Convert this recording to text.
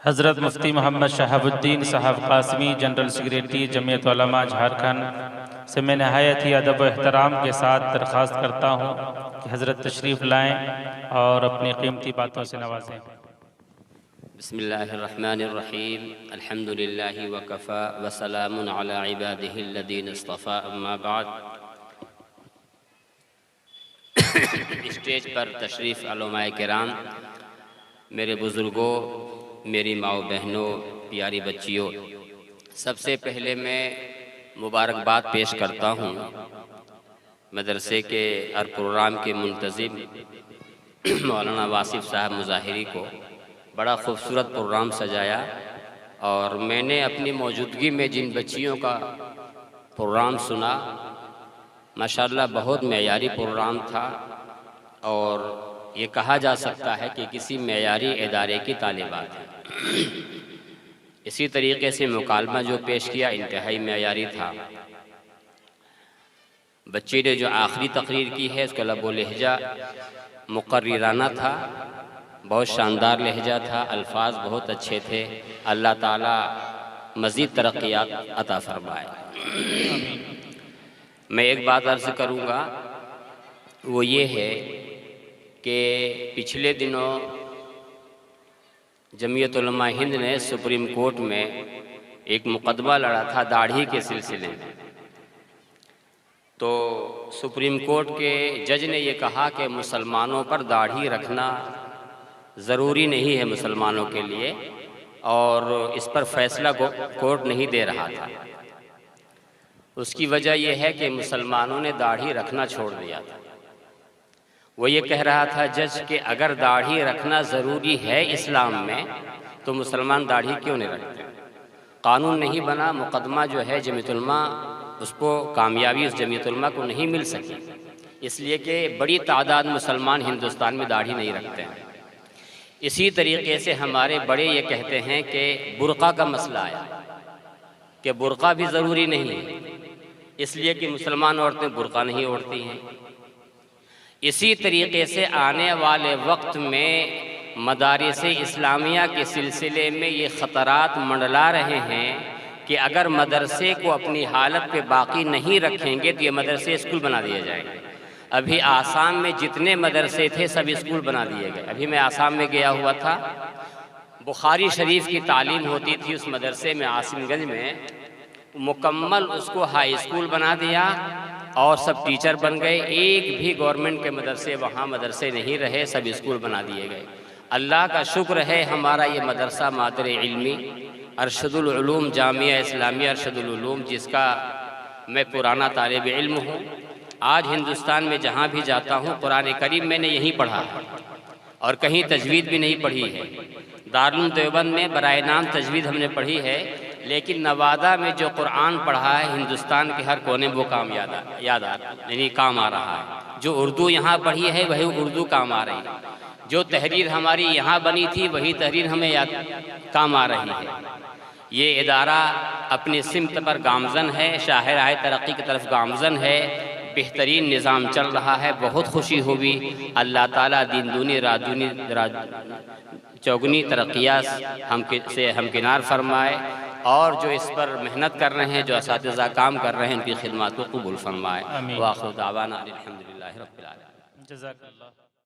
हज़रत मुफ्ती मोहम्मद शहाबुद्दीन साहब Qasmi general secretary Jamiat Ulama Jharkhand से मैं नहायत ही अदब व एहतराम के साथ दरख्वास्त करता हूँ कि हज़रत तशरीफ़ लाएँ और अपनी कीमती बातों से नवाजें। बिस्मिल्लाहिर्रहमानिर्रहीम अल्हम्दुलिल्लाहि व कफ़ा व सलामुन अला इबादिहिल्लज़ीना इस्तफ़ा अम्मा बाद। स्टेज पर तशरीफ़ उलमाए किराम, मेरे बुज़ुर्गों, मेरी माओ बहनों, प्यारी बच्चियों, सबसे पहले मैं मुबारकबाद पेश करता हूँ मदरसे के हर प्रोग्राम के मुंतज़िम मौलाना वासिफ़ साहब मुज़ाहिरी को। बड़ा ख़ूबसूरत प्रोग्राम सजाया और मैंने अपनी मौजूदगी में जिन बच्चियों का प्रोग्राम सुना, माशाअल्लाह बहुत मेयारी प्रोग्राम था और ये कहा जा सकता है कि किसी मेयारी इदारे की तालिबात है। इसी तरीके से मुकालमा जो पेश किया इंतहाई मेयारी था। बच्ची ने जो आखिरी तकरीर की है उसका लब व लहजा मुकर्रिराना था, बहुत शानदार लहजा था, अल्फाज बहुत अच्छे थे। अल्लाह ताला मज़ीद तरक्कियात अता फरमाए। मैं एक बात अर्ज़ करूँगा, वो ये है कि पिछले दिनों जमीयत उलमा हिंद ने सुप्रीम कोर्ट में एक मुकदमा लड़ा था दाढ़ी के सिलसिले में। तो सुप्रीम कोर्ट के जज ने ये कहा कि मुसलमानों पर दाढ़ी रखना ज़रूरी नहीं है मुसलमानों के लिए, और इस पर फैसला कोर्ट नहीं दे रहा था। उसकी वजह यह है कि मुसलमानों ने दाढ़ी रखना छोड़ दिया था। वो ये कह रहा था जज कि अगर दाढ़ी रखना ज़रूरी है इस्लाम में तो मुसलमान दाढ़ी क्यों नहीं रखते। कानून नहीं बना, मुकदमा जो है जमीयत उलमा, उसको कामयाबी उस जमीयत उलमा को नहीं मिल सकी, इसलिए कि बड़ी तादाद मुसलमान हिंदुस्तान में दाढ़ी नहीं रखते हैं। इसी तरीके से हमारे बड़े ये कहते हैं कि बुर्का का मसला आया कि बुर्का भी ज़रूरी नहीं है, इसलिए कि मुसलमान औरतें बुर्का नहीं ओढ़ती हैं। इसी तरीके से आने वाले वक्त में मदारिस इस्लामिया के सिलसिले में ये ख़तरात मंडला रहे हैं कि अगर मदरसे को अपनी हालत पे बाकी नहीं रखेंगे तो ये मदरसे स्कूल बना दिए जाएंगे। अभी आसाम में जितने मदरसे थे सब स्कूल बना दिए गए। अभी मैं आसाम में गया हुआ था, बुखारी शरीफ की तालीम होती थी उस मदरसे में आसिमगंज में, मुकम्मल उसको हाई स्कूल बना दिया और सब टीचर बन गए। एक भी गवर्नमेंट के मदरसे वहाँ मदरसे नहीं रहे, सब स्कूल बना दिए गए। अल्लाह का शुक्र है हमारा ये मदरसा मादर इल्मी अरशदुल उलूम जामिया इस्लामिया अरशदुल उलूम, जिसका मैं पुराना तालिब इल्म हूँ। आज हिंदुस्तान में जहाँ भी जाता हूँ कुरान करीम मैंने यहीं पढ़ा है और कहीं तजवीद भी नहीं पढ़ी है। दारुल देवबंद में बराए नाम तजवीद हमने पढ़ी है, लेकिन नवादा में जो कुरान पढ़ा है हिंदुस्तान के हर कोने वो काम काम आ रहा है। जो उर्दू यहाँ पढ़ी है वही उर्दू काम आ रही है। जो तहरीर हमारी यहाँ बनी थी वही तहरीर हमें याद काम आ रही है। ये इदारा अपनी सिमत पर गामजन है, शाहराह तरक्की की तरफ गामजन है, बेहतरीन निज़ाम चल रहा है। बहुत खुशी हुई। अल्लाह ताला दिन दूनी रात दूनी चौगुनी तरक्कियात से हमकिनार फरमाए और जो इस पर मेहनत कर रहे हैं, जो असातिज़ा काम कर रहे हैं, उनकी खिदमत को कबूल फरमाए। वाखिर दावाना अल्हम्दुलिल्लाहि रब्बिल आलमीन। जज़ाकल्लाह।